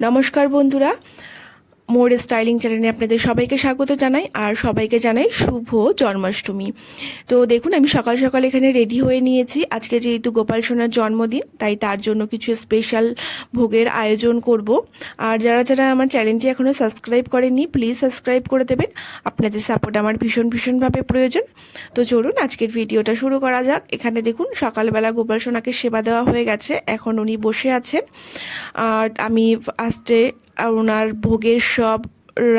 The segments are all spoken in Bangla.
নমস্কার বন্ধুরা, মোর স্টাইলিং চ্যানেলে আপনাদের সবাইকে স্বাগত জানাই আর সবাইকে জানাই শুভ জন্মাষ্টমী। তো দেখুন, আমি সকাল সকাল এখানে রেডি হয়ে নিয়েছি। আজকে যেহেতু গোপাল সোনার জন্মদিন, তাই তার জন্য কিছু স্পেশাল ভোগের আয়োজন করব। আর যারা যারা আমার চ্যানেলটি এখনও সাবস্ক্রাইব করেননি, প্লিজ সাবস্ক্রাইব করে দেবেন। আপনাদের সাপোর্ট আমার ভীষণভাবে প্রয়োজন। তো চলুন আজকের ভিডিওটা শুরু করা যাক। এখানে দেখুন, সকালবেলা গোপাল সোনাকে সেবা দেওয়া হয়ে গেছে, এখন উনি বসে আছেন। আর আমি ফার্স্টে ওনার ভোগের সব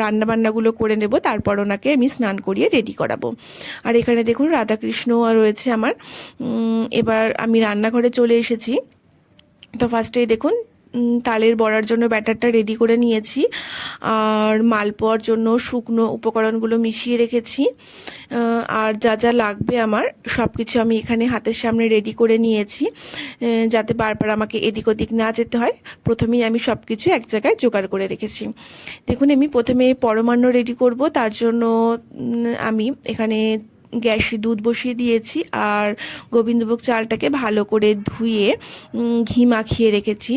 রান্নাবান্নাগুলো করে নেব, তারপর ওনাকে আমি স্নান করিয়ে রেডি করাবো। আর এখানে দেখুন, রাধাকৃষ্ণ রয়েছে আমার। এবার আমি রান্নাঘরে চলে এসেছি। তো ফার্স্টেই দেখুন, তালের বড়ার জন্য ব্যাটারটা রেডি করে নিয়েছি, আর মালপোয়ার জন্য শুকনো উপকরণগুলো মিশিয়ে রেখেছি। আর যা যা লাগবে আমার সব কিছু আমি এখানে হাতের সামনে রেডি করে নিয়েছি, যাতে বারবার আমাকে এদিক ওদিক না যেতে হয়। প্রথমেই আমি সব কিছু এক জায়গায় জোগাড় করে রেখেছি। দেখুন, আমি প্রথমে পরমান্ন রেডি করব। তার জন্য আমি এখানে গ্যাসে দুধ বসিয়ে দিয়েছি, আর গোবিন্দভোগ চালটাকে ভালো করে ধুয়ে ঘি মাখিয়ে রেখেছি।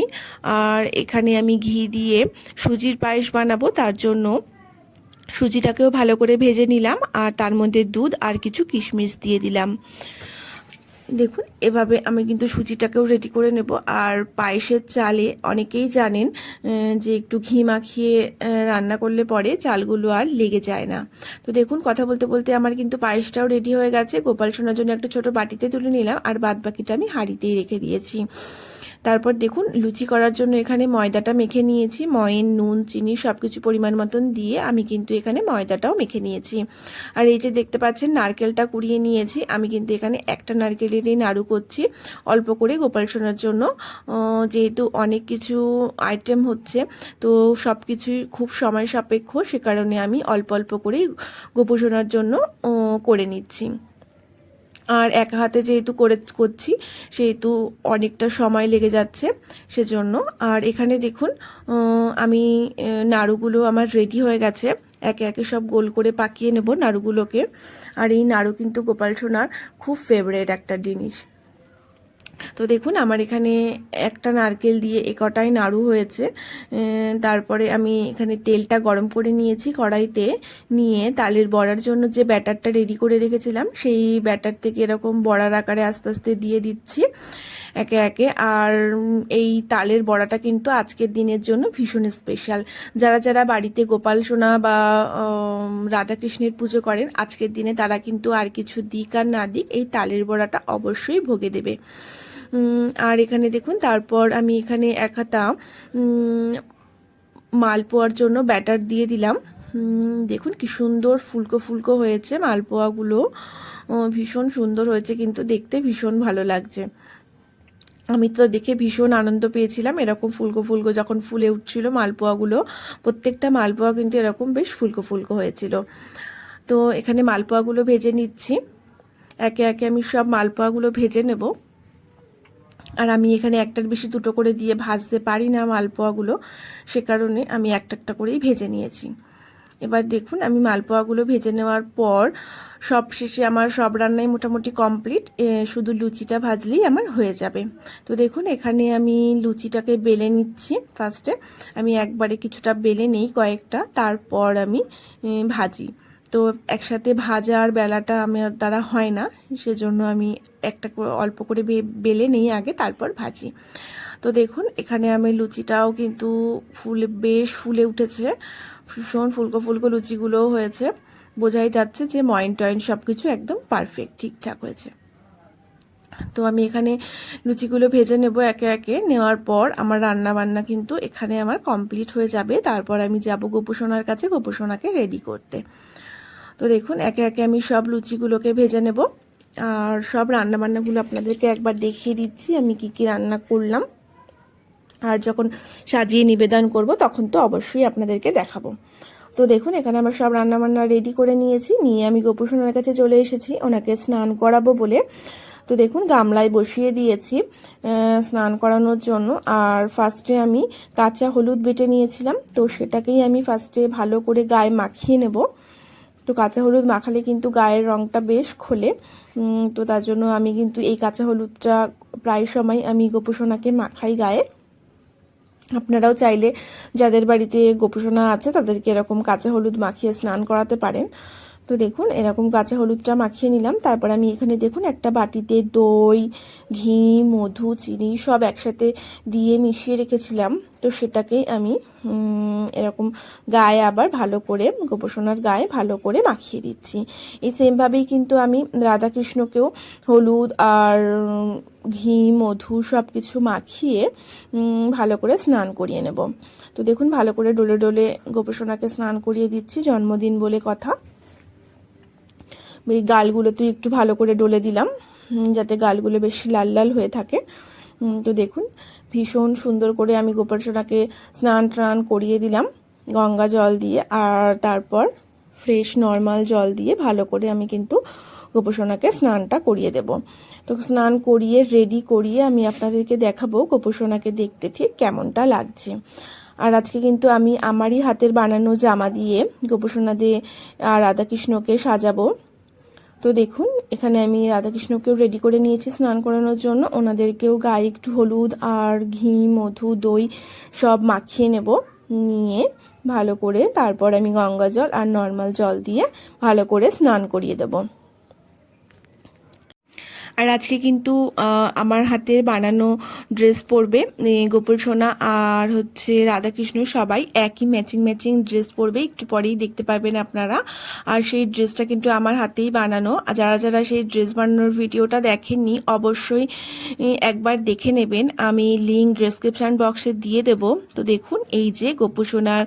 আর এখানে আমি ঘি দিয়ে সুজির পায়েস বানাবো, তার জন্য সুজিটাকেও ভালো করে ভেজে নিলাম, আর তার মধ্যে দুধ আর কিছু কিশমিশ দিয়ে দিলাম। দেখুন, এভাবে আমি কিন্তু সুজিটাকেও রেডি করে নেব। আর পায়েসের চালে অনেকেই জানেন যে একটু ঘি মাখিয়ে রান্না করলে পরে চালগুলো আর লেগে যায় না। তো দেখুন, কথা বলতে বলতে আমার কিন্তু পায়েসটাও রেডি হয়ে গেছে। গোপাল সোনার জন্য একটা ছোট বাটিতে তুলে নিলাম, আর বাদ বাকিটা আমি হাঁড়িতেই রেখে দিয়েছি। তারপর দেখুন, লুচি করার জন্য এখানে ময়দাটা মেখে নিয়েছি। ময়ন, নুন, চিনি সব কিছু পরিমাণ মতন দিয়ে আমি কিন্তু এখানে ময়দাটাও মেখে নিয়েছি। আর এই যে দেখতে পাচ্ছেন, নারকেলটা কুড়িয়ে নিয়েছি। আমি কিন্তু এখানে একটা নারকেলেরই নাড়ু করছি, অল্প করে গোপাল সোনার জন্য। যেহেতু অনেক কিছু আইটেম হচ্ছে, তো সব কিছুই খুব সময় সাপেক্ষ, সে কারণে আমি অল্প অল্প করেই গোপাল সোনার জন্য করে নিচ্ছি। আর একা হাতে যেহেতু করছি, সেহেতু অনেকটা সময় লেগে যাচ্ছে সেজন্য। আর এখানে দেখুন, আমি নাড়ুগুলো আমার রেডি হয়ে গেছে। একে একে সব গোল করে পাকিয়ে নেব নাড়ুগুলোকে। আর এই নাড়ু কিন্তু গোপাল সোনার খুব ফেভারিট একটা জিনিস। তো দেখুন, আমার এখানে একটা নারকেল দিয়ে কটাই নাড়ু হয়েছে। তারপরে আমি এখানে তেলটা গরম করে নিয়েছি কড়াইতে, নিয়ে তালের বড়ার জন্য যে ব্যাটারটা রেডি করে রেখেছিলাম, সেই ব্যাটার থেকে এরকম বড়ার আকারে আস্তে আস্তে দিয়ে দিচ্ছি একে একে। আর এই তালের বড়াটা কিন্তু আজকের দিনের জন্য ভীষণ স্পেশাল। যারা যারা বাড়িতে গোপাল সোনা বা রাধাকৃষ্ণের পুজো করেন, আজকের দিনে তারা কিন্তু আর কিছু দিক আর না দিক, এই তালের বড়াটা অবশ্যই ভোগে দেবে। আর এখানে দেখুন, তারপর আমি এখানে এক হাতা মালপোয়ার জন্য ব্যাটার দিয়ে দিলাম। দেখুন কি সুন্দর ফুলকো ফুলকো হয়েছে মালপোয়াগুলো, ভীষণ সুন্দর হয়েছে, কিন্তু দেখতে ভীষণ ভালো লাগছে। আমি তো দেখে ভীষণ আনন্দ পেয়েছিলাম, এরকম ফুলকো ফুলকো যখন ফুলে উঠছিল মালপোয়াগুলো। প্রত্যেকটা মালপোয়া কিন্তু এরকম বেশ ফুলকো ফুলকো হয়েছিল। তো এখানে মালপোয়াগুলো ভেজে নিচ্ছি, একে একে আমি সব মালপোয়াগুলো ভেজে নেব। আর আমি এখানে একটার বেশি দুটো করে দিয়ে ভাজতে পারি না মালপোয়াগুলো, সে কারণে আমি একটা একটা করেই ভেজে নিয়েছি। এবার দেখুন, আমি মালপোয়াগুলো ভেজে নেওয়ার পর সব শেষে আমার সব রান্নাই মোটামুটি কমপ্লিট, শুধু লুচিটা ভাজলেই আমার হয়ে যাবে। তো দেখুন, এখানে আমি লুচিটাকে বেলে নিচ্ছি। ফার্স্টে আমি একবারে কিছুটা বেলে নেই কয়েকটা, তারপর আমি ভাজি। তো একসাথে ভাজা আর বেলাটা আমার দ্বারা হয় না, সেজন্য আমি একটা অল্প করে বেলে নেই আগে, তারপর ভাজি। তো দেখুন, এখানে আমি লুচিটাও কিন্তু বেশ ফুলে উঠেছে, ভীষণ ফুলকো ফুলকো লুচিগুলোও হয়েছে। বোঝাই যাচ্ছে যে ময়ন টয়ন সব কিছু একদম পারফেক্ট ঠিকঠাক হয়েছে। তো আমি এখানে লুচিগুলো ভেজে নেব একে একে। নেওয়ার পর আমার রান্না বান্না কিন্তু এখানে আমার কমপ্লিট হয়ে যাবে। তারপর আমি যাব গোপু সোনার কাছে, গোপু সোনাকে রেডি করতে। তো দেখুন, একে একে আমি সব লুচিগুলোকে ভেজে নেব। আর সব রান্নাবান্নাগুলো আপনাদেরকে একবার দেখিয়ে দিচ্ছি আমি কি কি রান্না করলাম। আর যখন সাজিয়ে নিবেদন করব, তখন তো অবশ্যই আপনাদেরকে দেখাবো। তো দেখুন, এখানে আমার সব রান্নাবান্না রেডি করে নিয়েছি, নিয়ে আমি গোপু সোনার কাছে চলে এসেছি ওনাকে স্নান করাবো বলে। তো দেখুন, গামলায় বসিয়ে দিয়েছি স্নান করানোর জন্য। আর ফার্স্টে আমি কাঁচা হলুদ বেটে নিয়েছিলাম, তো সেটাকেই আমি ফার্স্টে ভালো করে গায়ে মাখিয়ে নেব। তো কাঁচা হলুদ মাখালে কিন্তু গায়ের রঙটা বেশ খোলে। তো তার জন্য আমি কিন্তু এই কাঁচা হলুদটা প্রায় সময় আমি গোপু সোনাকে মাখাই গায়ে। আপনারাও চাইলে যাদের বাড়িতে গোপুসোনা আছে তাদেরকে এরকম কাঁচা হলুদ মাখিয়ে স্নান করাতে পারেন। তো দেখুন এরকম কাঁচা হলুদটা মাখিয়ে নিলাম। তারপর আমি এখানে দেখুন একটা বাটিতে দই, ঘি, মধু, চিনি সব একসাথে দিয়ে মিশিয়ে রেখেছিলাম। তো সেটাকেই আমি এরকম গায়ে আবার ভালো করে গোপুসোনার গায়ে ভালো করে মাখিয়ে দিচ্ছি। এই সেমভাবেই কিন্তু আমি রাধাকৃষ্ণকেও হলুদ আর ঘি, মধু সব কিছু মাখিয়ে ভালো করে স্নান করিয়ে নেব। তো দেখুন ভালো করে ডলে ডলে গোপুসোনাকে স্নান করিয়ে দিচ্ছি, জন্মদিন বলে কথা। এই গালগুলোতে একটু ভালো করে ডলে দিলাম যাতে গালগুলো বেশি লাল লাল হয়ে থাকে। তো দেখুন ভীষণ সুন্দর করে আমি গোপুসোনাকে স্নান টান করিয়ে দিলাম গঙ্গা জল দিয়ে, আর তারপর ফ্রেশ নর্মাল জল দিয়ে ভালো করে আমি কিন্তু গোপুসোনাকে স্নানটা করিয়ে দেব। তো স্নান করিয়ে রেডি করিয়ে আমি আপনাদেরকে দেখাবো গোপুসোনাকে দেখতে ঠিক কেমনটা লাগছে। আর আজকে কিন্তু আমি আমারই হাতের বানানো জামা দিয়ে গোপুসোনা দিয়ে আর রাধাকৃষ্ণকে সাজাবো। তো দেখুন এখানে আমি রাধাকৃষ্ণকেও রেডি করে নিয়েছি স্নান করানোর জন্য। ওনাদেরকেও গায়ে একটু হলুদ আর ঘি, মধু, দই সব মাখিয়ে নেব, নিয়ে ভালো করে তারপর আমি গঙ্গা জল আর নর্মাল জল দিয়ে ভালো করে স্নান করিয়ে দেব। আর আজকে কিন্তু আমার হাতে বানানো ড্রেস পরবে গোপুসোনা আর হচ্ছে রাধাকৃষ্ণ, সবাই একই ম্যাচিং ম্যাচিং ড্রেস পরবে, একটু পরেই দেখতে পারবেন আপনারা। আর সেই ড্রেসটা কিন্তু আমার হাতেই বানানো। যারা যারা সেই ড্রেস বানানোর ভিডিওটা দেখেননি অবশ্যই একবার দেখে নেবেন, আমি লিঙ্ক ডেসক্রিপশন বক্সে দিয়ে দেব। তো দেখুন এই যে গোপুসোনার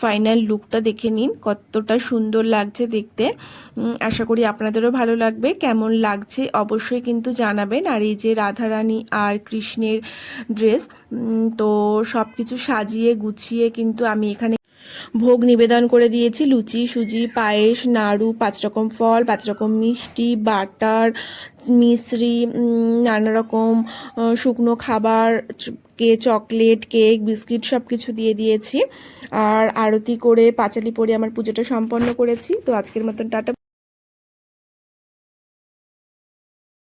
ফাইনাল লুকটা দেখে নিন, কতটা সুন্দর লাগছে দেখতে। আশা করি আপনাদেরও ভালো লাগবে। কেমন লাগছে অবশ্যই কিন্তু জানাবেন। আর এই যে রাধারানী আর কৃষ্ণের ড্রেস, তো সব কিছু সাজিয়ে গুছিয়ে কিন্তু আমি এখানে ভোগ নিবেদন করে দিয়েছি। লুচি, সুজি, পায়েস, নাড়ু, 5 রকম ফল, 5 রকম মিষ্টি, বাটার, মিশ্রি, নানা রকম শুকনো খাবার, চকলেট, কেক, বিস্কিট সব কিছু দিয়ে দিয়েছি। আর আরতি করে পাঁচালি পরে আমার পুজোটা সম্পন্ন করেছি। তো আজকের মতন টাটা।